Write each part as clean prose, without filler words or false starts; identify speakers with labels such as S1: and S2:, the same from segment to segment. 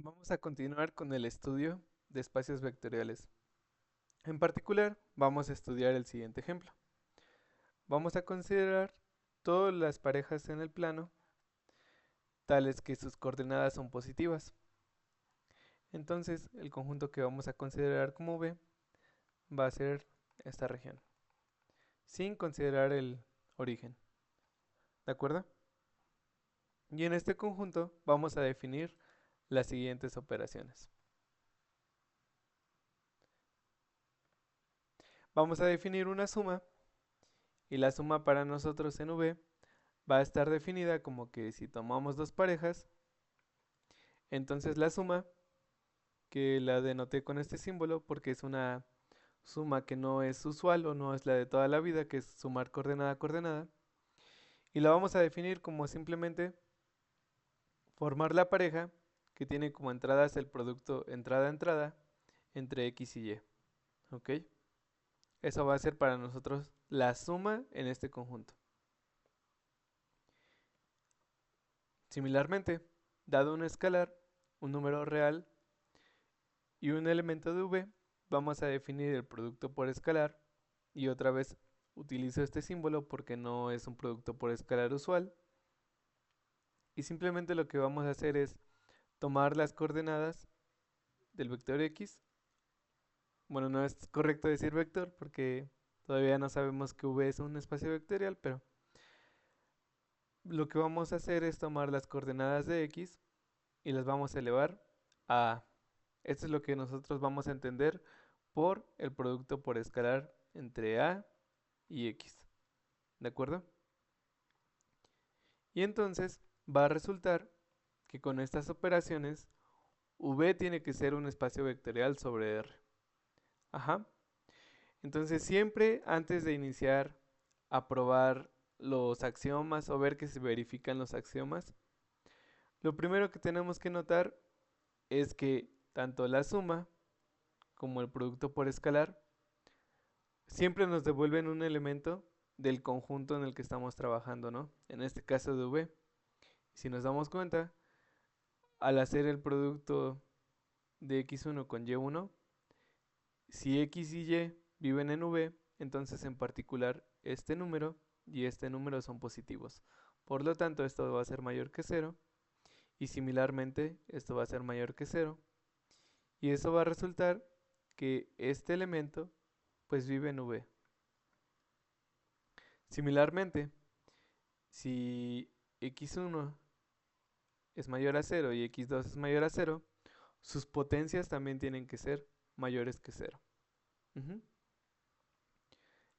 S1: Vamos a continuar con el estudio de espacios vectoriales. En particular, vamos a estudiar el siguiente ejemplo. Vamos a considerar todas las parejas en el plano, tales que sus coordenadas son positivas. Entonces, el conjunto que vamos a considerar como V va a ser esta región, sin considerar el origen. ¿De acuerdo? Y en este conjunto vamos a definir las siguientes operaciones. Vamos a definir una suma, y la suma para nosotros en V va a estar definida como que si tomamos dos parejas, entonces la suma, que la denoté con este símbolo porque es una suma que no es usual o no es la de toda la vida, que es sumar coordenada a coordenada, y la vamos a definir como simplemente formar la pareja que tiene como entradas el producto entrada-entrada entre x y y. ¿Ok? Eso va a ser para nosotros la suma en este conjunto. Similarmente, dado un escalar, un número real y un elemento de v, vamos a definir el producto por escalar, y otra vez utilizo este símbolo porque no es un producto por escalar usual, y simplemente lo que vamos a hacer es tomar las coordenadas del vector x. Bueno, no es correcto decir vector porque todavía no sabemos que v es un espacio vectorial, pero lo que vamos a hacer es tomar las coordenadas de x y las vamos a elevar a A. Esto es lo que nosotros vamos a entender por el producto por escalar entre A y X. ¿De acuerdo? Y entonces va a resultar que con estas operaciones V tiene que ser un espacio vectorial sobre R. Ajá. Entonces siempre antes de iniciar a probar los axiomas o ver que se verifican los axiomas, lo primero que tenemos que notar es que tanto la suma como el producto por escalar siempre nos devuelven un elemento del conjunto en el que estamos trabajando, ¿no? En este caso de V. Si nos damos cuenta, al hacer el producto de x1 con y1, si x y y viven en V, entonces en particular este número y este número son positivos. Por lo tanto, esto va a ser mayor que 0 y similarmente esto va a ser mayor que 0, y eso va a resultar que este elemento pues vive en V. Similarmente, si x1 es mayor a 0 y x2 es mayor a 0, sus potencias también tienen que ser mayores que 0. Ujú.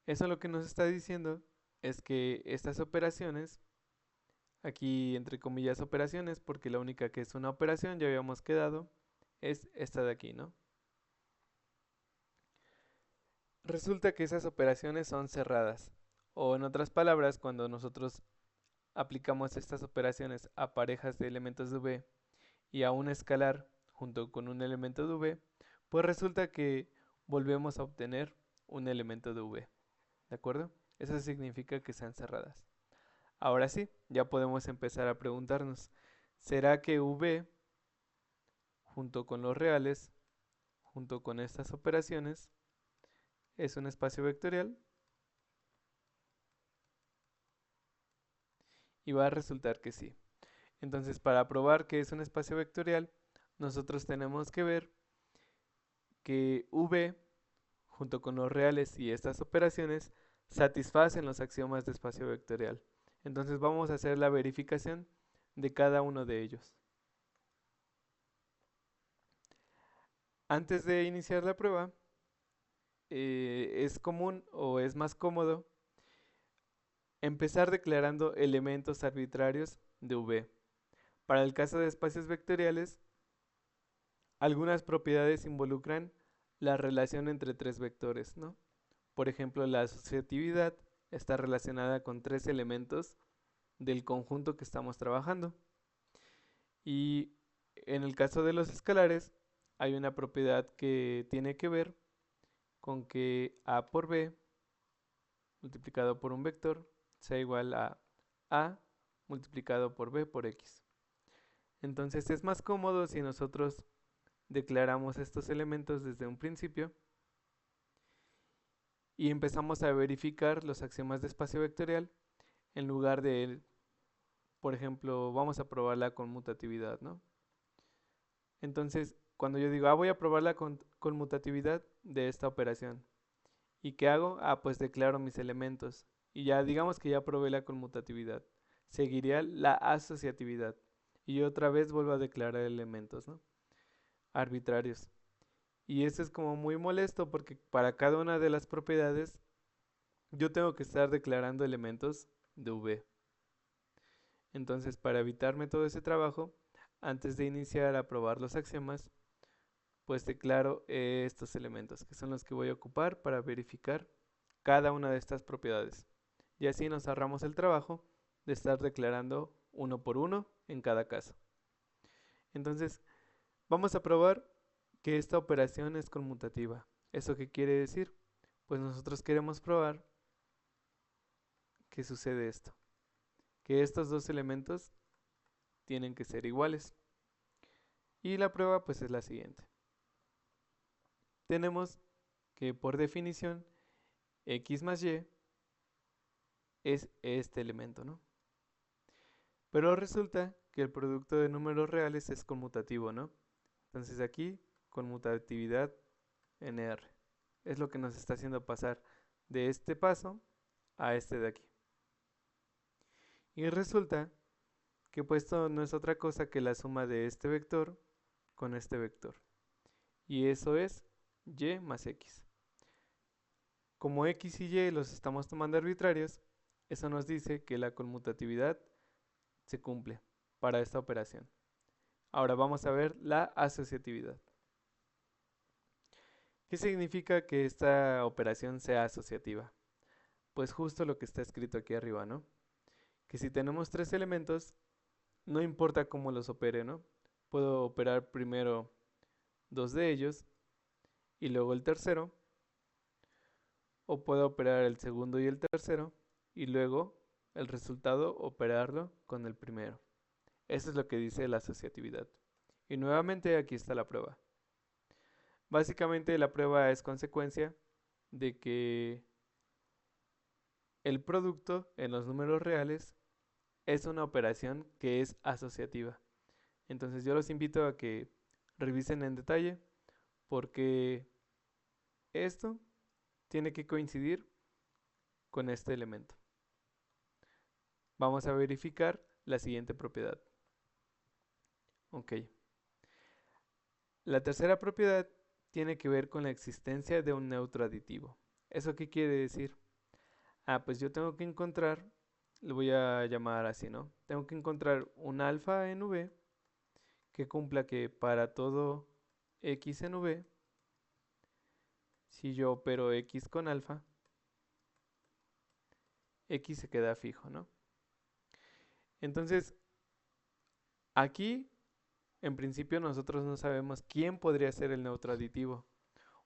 S1: Eso lo que nos está diciendo es que estas operaciones, aquí entre comillas operaciones, porque la única que es una operación, ya habíamos quedado, es esta de aquí, ¿no? Resulta que esas operaciones son cerradas, o en otras palabras, cuando nosotros aplicamos estas operaciones a parejas de elementos de V y a un escalar junto con un elemento de V, pues resulta que volvemos a obtener un elemento de V. ¿De acuerdo? Eso significa que sean cerradas. Ahora sí, ya podemos empezar a preguntarnos, ¿será que V junto con los reales, junto con estas operaciones, es un espacio vectorial? Y va a resultar que sí. Entonces, para probar que es un espacio vectorial, nosotros tenemos que ver que V junto con los reales y estas operaciones satisfacen los axiomas de espacio vectorial. Entonces vamos a hacer la verificación de cada uno de ellos. Antes de iniciar la prueba, es común o es más cómodo empezar declarando elementos arbitrarios de V. Para el caso de espacios vectoriales, algunas propiedades involucran la relación entre tres vectores, ¿no? Por ejemplo, la asociatividad está relacionada con tres elementos del conjunto que estamos trabajando. Y en el caso de los escalares, hay una propiedad que tiene que ver con que A por B multiplicado por un vector sea igual a multiplicado por B por X. Entonces es más cómodo si nosotros declaramos estos elementos desde un principio y empezamos a verificar los axiomas de espacio vectorial en lugar de, por ejemplo, vamos a probar la conmutatividad, ¿no? Entonces, cuando yo digo, voy a probar la conmutatividad de esta operación, ¿y qué hago? Pues declaro mis elementos. Y ya digamos que ya probé la conmutatividad. Seguiría la asociatividad. Y otra vez vuelvo a declarar elementos, ¿no? Arbitrarios. Y eso es como muy molesto porque para cada una de las propiedades yo tengo que estar declarando elementos de V. Entonces, para evitarme todo ese trabajo, antes de iniciar a probar los axiomas, pues declaro estos elementos, que son los que voy a ocupar para verificar cada una de estas propiedades. Y así nos ahorramos el trabajo de estar declarando uno por uno en cada caso. Entonces, vamos a probar que esta operación es conmutativa. ¿Eso qué quiere decir? Pues nosotros queremos probar que sucede esto, que estos dos elementos tienen que ser iguales. Y la prueba pues es la siguiente. Tenemos que por definición x más y es este elemento, ¿no? Pero resulta que el producto de números reales es conmutativo, ¿no? Entonces aquí, conmutatividad en R. Es lo que nos está haciendo pasar de este paso a este de aquí. Y resulta que pues esto no es otra cosa que la suma de este vector con este vector. Y eso es y más x. Como x y y los estamos tomando arbitrarios, eso nos dice que la conmutatividad se cumple para esta operación. Ahora vamos a ver la asociatividad. ¿Qué significa que esta operación sea asociativa? Pues justo lo que está escrito aquí arriba, ¿no? Que si tenemos tres elementos, no importa cómo los opere, ¿no? Puedo operar primero dos de ellos y luego el tercero, o puedo operar el segundo y el tercero y luego el resultado operarlo con el primero. Eso es lo que dice la asociatividad. Y nuevamente aquí está la prueba. Básicamente la prueba es consecuencia de que el producto en los números reales es una operación que es asociativa. Entonces yo los invito a que revisen en detalle porque esto tiene que coincidir con este elemento. Vamos a verificar la siguiente propiedad. Ok. La tercera propiedad tiene que ver con la existencia de un neutro aditivo. ¿Eso qué quiere decir? Pues yo tengo que encontrar, lo voy a llamar así, ¿no? Tengo que encontrar un alfa en V que cumpla que para todo x en V, si yo opero x con alfa, x se queda fijo, ¿no? Entonces, aquí, en principio, nosotros no sabemos quién podría ser el neutro aditivo.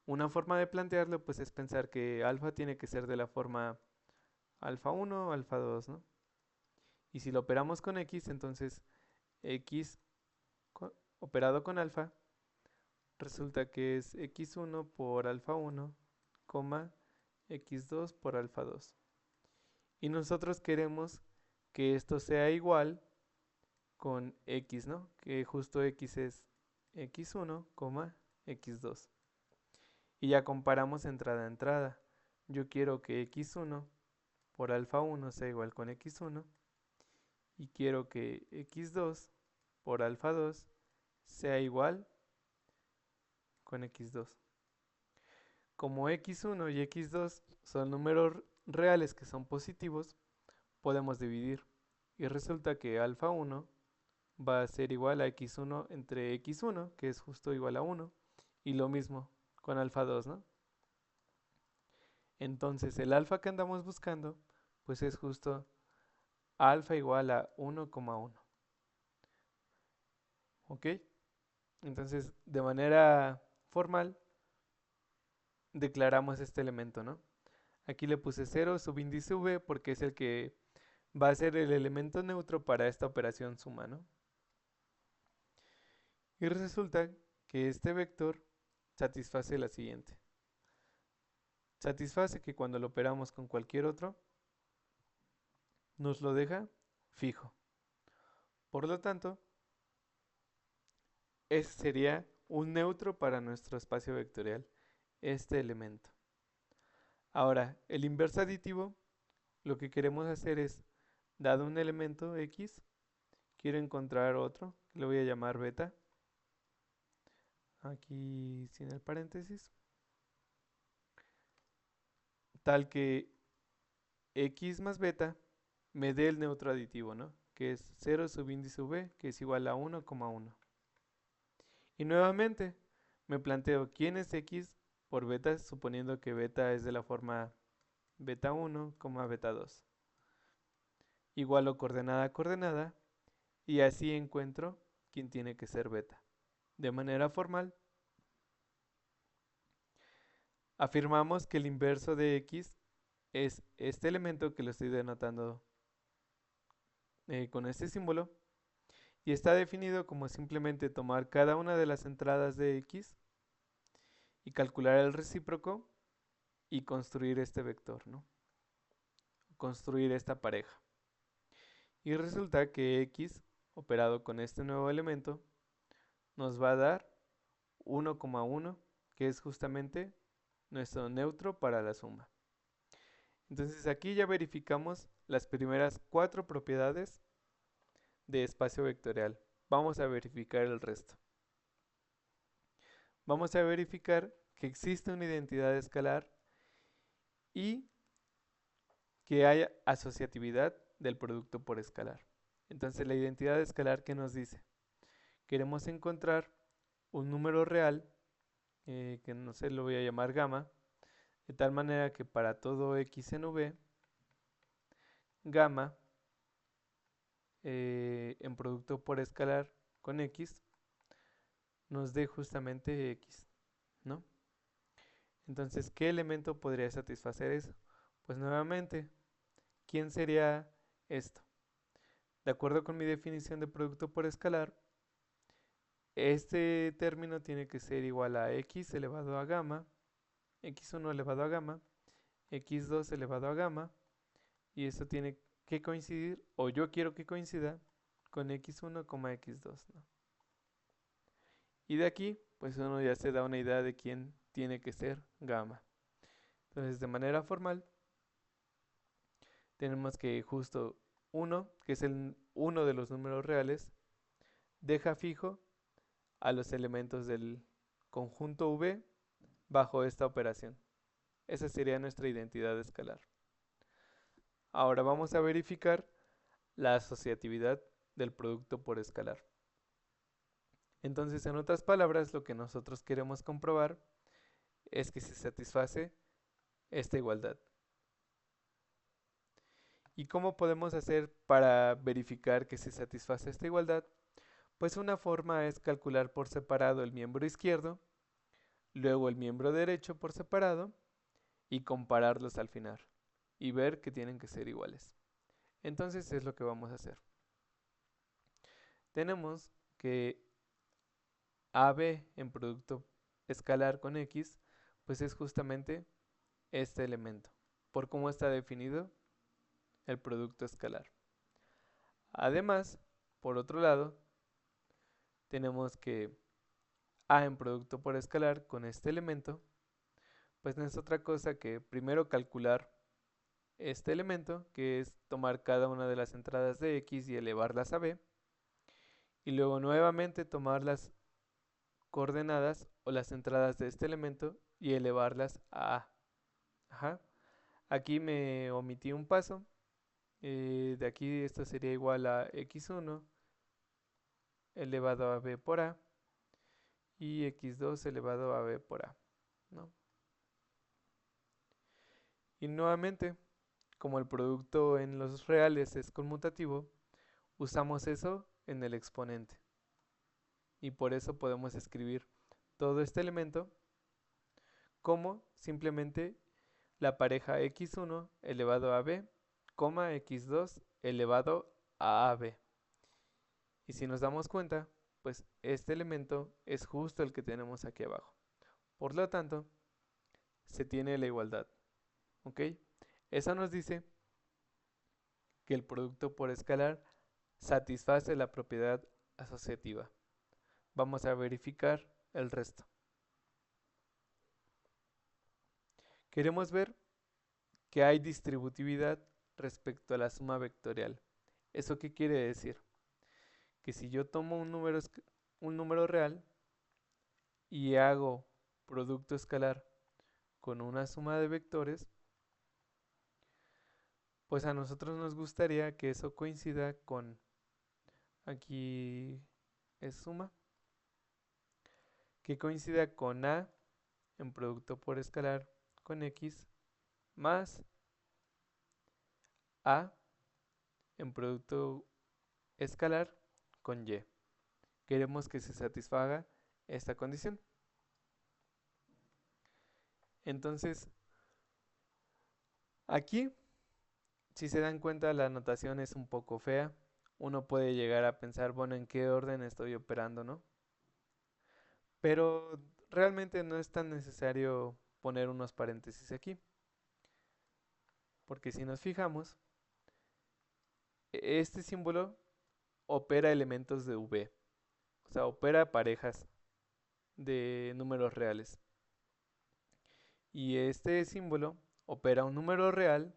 S1: Una forma de plantearlo, pues, es pensar que alfa tiene que ser de la forma alfa 1 o alfa 2, ¿no? Y si lo operamos con x, entonces x operado con alfa resulta que es x1 por alfa 1, x2 por alfa 2. Y nosotros queremos que esto sea igual con x, ¿no? Que justo x es x1, x2. Y ya comparamos entrada a entrada. Yo quiero que x1 por alfa 1 sea igual con x1 y quiero que x2 por alfa 2 sea igual con x2. Como x1 y x2 son números reales que son positivos, podemos dividir. Y resulta que alfa 1 va a ser igual a x1 entre x1, que es justo igual a 1, y lo mismo con alfa 2, ¿no? Entonces el alfa que andamos buscando, pues es justo alfa igual a 1,1. ¿Ok? Entonces, de manera formal, declaramos este elemento, ¿no? Aquí le puse 0 subíndice v porque es el que va a ser el elemento neutro para esta operación suma, ¿no? Y resulta que este vector satisface la siguiente. Satisface que cuando lo operamos con cualquier otro, nos lo deja fijo. Por lo tanto, ese sería un neutro para nuestro espacio vectorial, este elemento. Ahora, el inverso aditivo, lo que queremos hacer es, dado un elemento X, quiero encontrar otro, que lo voy a llamar beta, aquí sin el paréntesis, tal que X más beta me dé el neutro aditivo, ¿no? Que es 0 subíndice V, que es igual a 1,1. Y nuevamente me planteo quién es X por beta, suponiendo que beta es de la forma beta 1, beta 2. Igualo coordenada a coordenada, y así encuentro quién tiene que ser beta. De manera formal, afirmamos que el inverso de X es este elemento que lo estoy denotando con este símbolo, y está definido como simplemente tomar cada una de las entradas de X y calcular el recíproco y construir este vector, ¿no? Construir esta pareja. Y resulta que X, operado con este nuevo elemento, nos va a dar 1,1, que es justamente nuestro neutro para la suma. Entonces aquí ya verificamos las primeras 4 propiedades de espacio vectorial. Vamos a verificar el resto. Vamos a verificar que existe una identidad escalar y que haya asociatividad del producto por escalar. Entonces la identidad escalar, ¿qué nos dice? Queremos encontrar un número real, que no sé, lo voy a llamar gamma, de tal manera que para todo x en v, gamma en producto por escalar con x nos dé justamente x, ¿no? Entonces, ¿qué elemento podría satisfacer eso? Pues nuevamente, ¿quién sería esto? De acuerdo con mi definición de producto por escalar, este término tiene que ser igual a x elevado a gamma, x1 elevado a gamma, x2 elevado a gamma, y esto tiene que coincidir, o yo quiero que coincida, con x1, x2, ¿no? Y de aquí, pues uno ya se da una idea de quién tiene que ser gamma. Entonces, de manera formal, tenemos que justo 1, que es uno de los números reales, deja fijo a los elementos del conjunto V bajo esta operación. Esa sería nuestra identidad escalar. Ahora vamos a verificar la asociatividad del producto por escalar. Entonces, en otras palabras, lo que nosotros queremos comprobar es que se satisface esta igualdad. ¿Y cómo podemos hacer para verificar que se satisface esta igualdad? Pues una forma es calcular por separado el miembro izquierdo, luego el miembro derecho por separado y compararlos al final y ver que tienen que ser iguales. Entonces es lo que vamos a hacer. Tenemos que AB en producto escalar con X, pues es justamente este elemento, por cómo está definido el producto escalar. Además, por otro lado, tenemos que A en producto por escalar con este elemento, pues no es otra cosa que primero calcular este elemento, que es tomar cada una de las entradas de X y elevarlas a B, y luego nuevamente tomar las coordenadas o las entradas de este elemento y elevarlas a A. Ajá. Aquí me omití un paso. De aquí esto sería igual a x1 elevado a b por a y x2 elevado a b por a, ¿no? Y nuevamente, como el producto en los reales es conmutativo, usamos eso en el exponente. Y por eso podemos escribir todo este elemento como simplemente la pareja x1 elevado a b, x2 elevado a ab. Y si nos damos cuenta, pues este elemento es justo el que tenemos aquí abajo. Por lo tanto, se tiene la igualdad. ¿Ok? Eso nos dice que el producto por escalar satisface la propiedad asociativa. Vamos a verificar el resto. Queremos ver que hay distributividad respecto a la suma vectorial. ¿Eso qué quiere decir? Que si yo tomo un número real y hago producto escalar con una suma de vectores, pues a nosotros nos gustaría que eso coincida con, aquí es suma, que coincida con A en producto por escalar con X más A en producto escalar con Y. Queremos que se satisfaga esta condición. Entonces, aquí, si se dan cuenta, la notación es un poco fea. Uno puede llegar a pensar, bueno, ¿en qué orden estoy operando, no? Pero realmente no es tan necesario poner unos paréntesis aquí. Porque si nos fijamos, este símbolo opera elementos de V. O sea, opera parejas de números reales. Y este símbolo opera un número real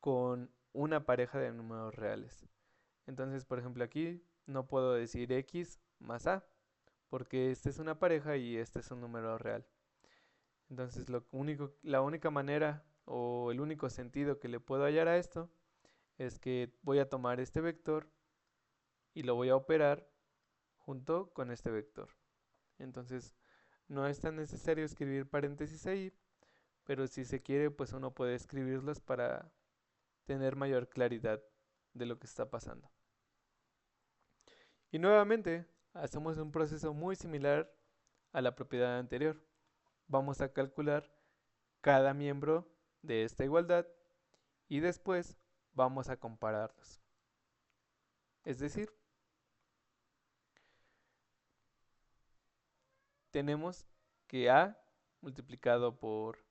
S1: con una pareja de números reales. Entonces, por ejemplo, aquí no puedo decir x más a, porque esta es una pareja y este es un número real. Entonces, la única manera o el único sentido que le puedo hallar a esto es que voy a tomar este vector y lo voy a operar junto con este vector. Entonces, no es tan necesario escribir paréntesis ahí, pero si se quiere, pues uno puede escribirlos para tener mayor claridad de lo que está pasando. Y nuevamente, hacemos un proceso muy similar a la propiedad anterior. Vamos a calcular cada miembro de esta igualdad y después vamos a compararlos. Es decir, tenemos que A multiplicado por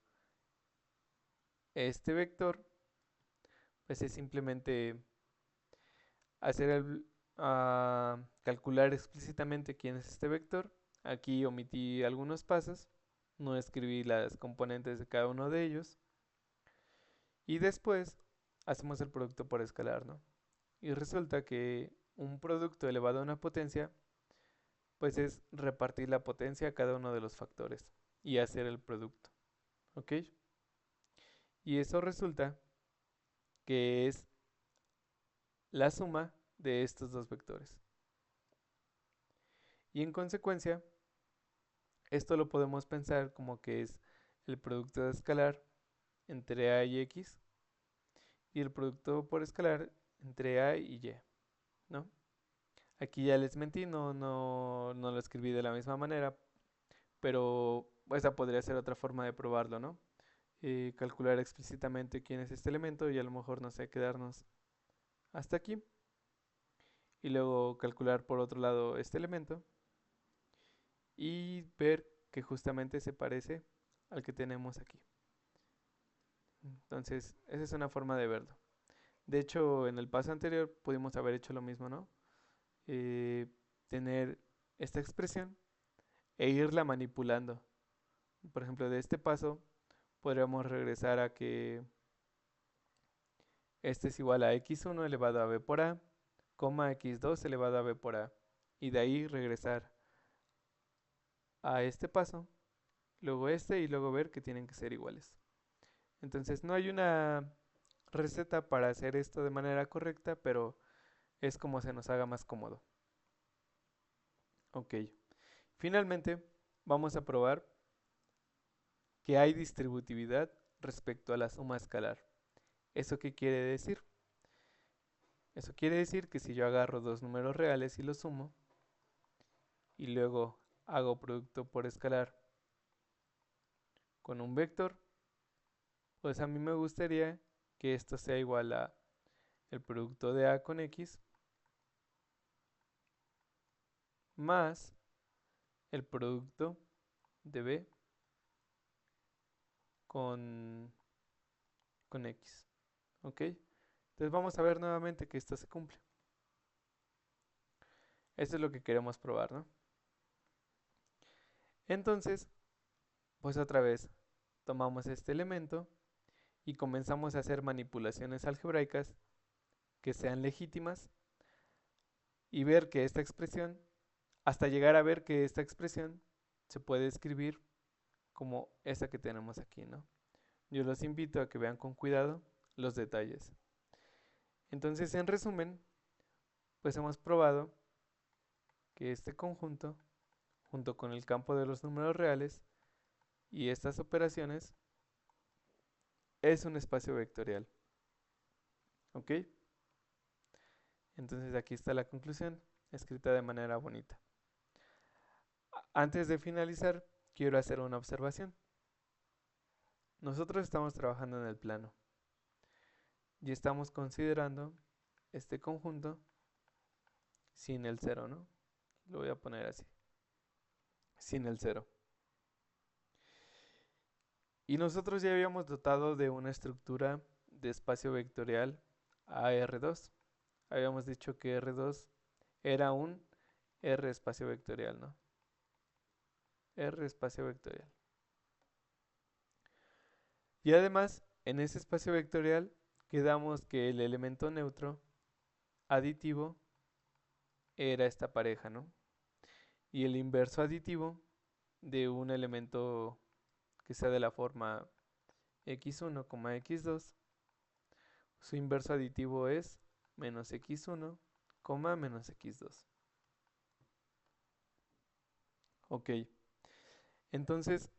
S1: este vector, pues es simplemente calcular explícitamente quién es este vector. Aquí omití algunos pasos, no escribí las componentes de cada uno de ellos. Y después hacemos el producto por escalar, ¿no? Y resulta que un producto elevado a una potencia, pues es repartir la potencia a cada uno de los factores y hacer el producto, ¿ok? Y eso resulta que es la suma de estos dos vectores. Y en consecuencia, esto lo podemos pensar como que es el producto de escalar entre a y x y el producto por escalar entre a y y, ¿no? Aquí ya les mentí, no lo escribí de la misma manera, pero esa podría ser otra forma de probarlo, ¿no? Calcular explícitamente quién es este elemento y a lo mejor, no sé, quedarnos hasta aquí. Y luego calcular por otro lado este elemento y ver que justamente se parece al que tenemos aquí. Entonces, esa es una forma de verlo. De hecho, en el paso anterior pudimos haber hecho lo mismo, ¿no? Tener esta expresión e irla manipulando. Por ejemplo, de este paso podríamos regresar a que este es igual a x1 elevado a b por a, coma x2 elevado a b por a. Y de ahí regresar a este paso, luego este y luego ver que tienen que ser iguales. Entonces no hay una receta para hacer esto de manera correcta, pero es como se nos haga más cómodo. Ok. Finalmente, vamos a probar que hay distributividad respecto a la suma escalar. ¿Eso qué quiere decir? Eso quiere decir que si yo agarro dos números reales y los sumo, y luego hago producto por escalar con un vector, pues a mí me gustaría que esto sea igual a el producto de A con X más el producto de B con X. ¿Ok? Entonces vamos a ver nuevamente que esto se cumple. Esto es lo que queremos probar, ¿no? Entonces, pues otra vez, tomamos este elemento y comenzamos a hacer manipulaciones algebraicas que sean legítimas y ver que esta expresión, hasta llegar a ver que esta expresión se puede escribir como esta que tenemos aquí, ¿no? Yo los invito a que vean con cuidado los detalles. Entonces, en resumen, pues hemos probado que este conjunto, junto con el campo de los números reales y estas operaciones, es un espacio vectorial. ¿Ok? Entonces aquí está la conclusión, escrita de manera bonita. Antes de finalizar, quiero hacer una observación. Nosotros estamos trabajando en el plano y estamos considerando este conjunto sin el cero, ¿no? Lo voy a poner así, sin el cero. Y nosotros ya habíamos dotado de una estructura de espacio vectorial a R2. Habíamos dicho que R2 era un R espacio vectorial, ¿no? R espacio vectorial. Y además, en ese espacio vectorial quedamos que el elemento neutro aditivo era esta pareja, ¿no? Y el inverso aditivo de un elemento que sea de la forma x1, x2, su inverso aditivo es menos x1, menos x2. Ok, entonces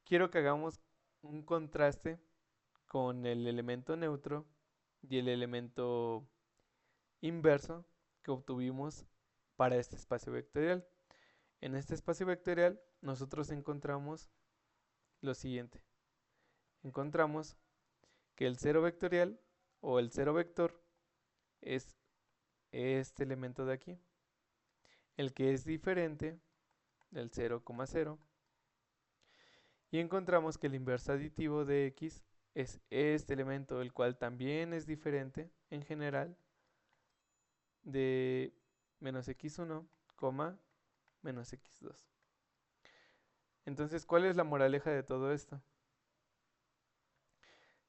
S1: quiero que hagamos un contraste con el elemento neutro y el elemento inverso que obtuvimos para este espacio vectorial. En este espacio vectorial nosotros encontramos lo siguiente. Encontramos que el cero vectorial o el cero vector es este elemento de aquí, el que es diferente del 0,0, y encontramos que el inverso aditivo de x es este elemento, el cual también es diferente en general de menos x1, menos x2. Entonces, ¿cuál es la moraleja de todo esto?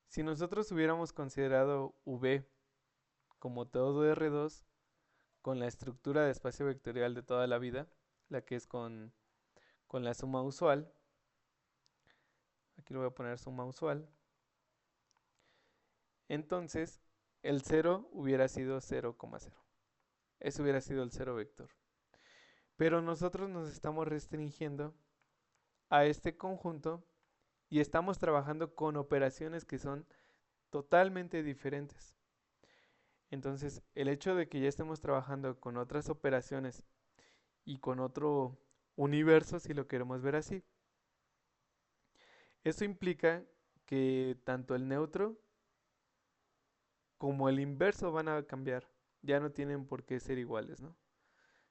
S1: Si nosotros hubiéramos considerado V como todo R2 con la estructura de espacio vectorial de toda la vida, la que es con la suma usual, aquí lo voy a poner suma usual, entonces el 0 hubiera sido 0,0. Ese hubiera sido el cero vector. Pero nosotros nos estamos restringiendo a este conjunto y estamos trabajando con operaciones que son totalmente diferentes. Entonces, el hecho de que ya estemos trabajando con otras operaciones y con otro universo, si lo queremos ver así, eso implica que tanto el neutro como el inverso van a cambiar. Ya no tienen por qué ser iguales, ¿no?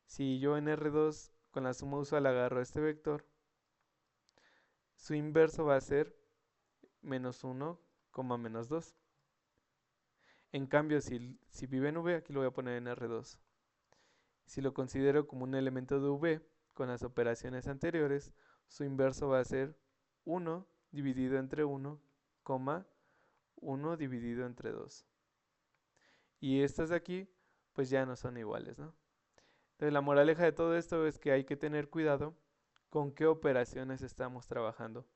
S1: Si yo en R2 con la suma usual agarro este vector, su inverso va a ser menos 1, menos 2. En cambio, si vive en V, aquí lo voy a poner en R2. Si lo considero como un elemento de V con las operaciones anteriores, su inverso va a ser 1 dividido entre 1, 1 dividido entre 2. Y estas de aquí, pues ya no son iguales, ¿no? Entonces la moraleja de todo esto es que hay que tener cuidado con qué operaciones estamos trabajando.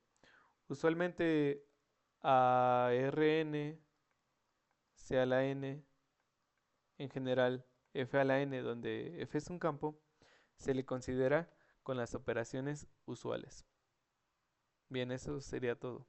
S1: Usualmente a Rn, C a la n, en general f a la n, donde f es un campo, se le considera con las operaciones usuales. Bien, eso sería todo.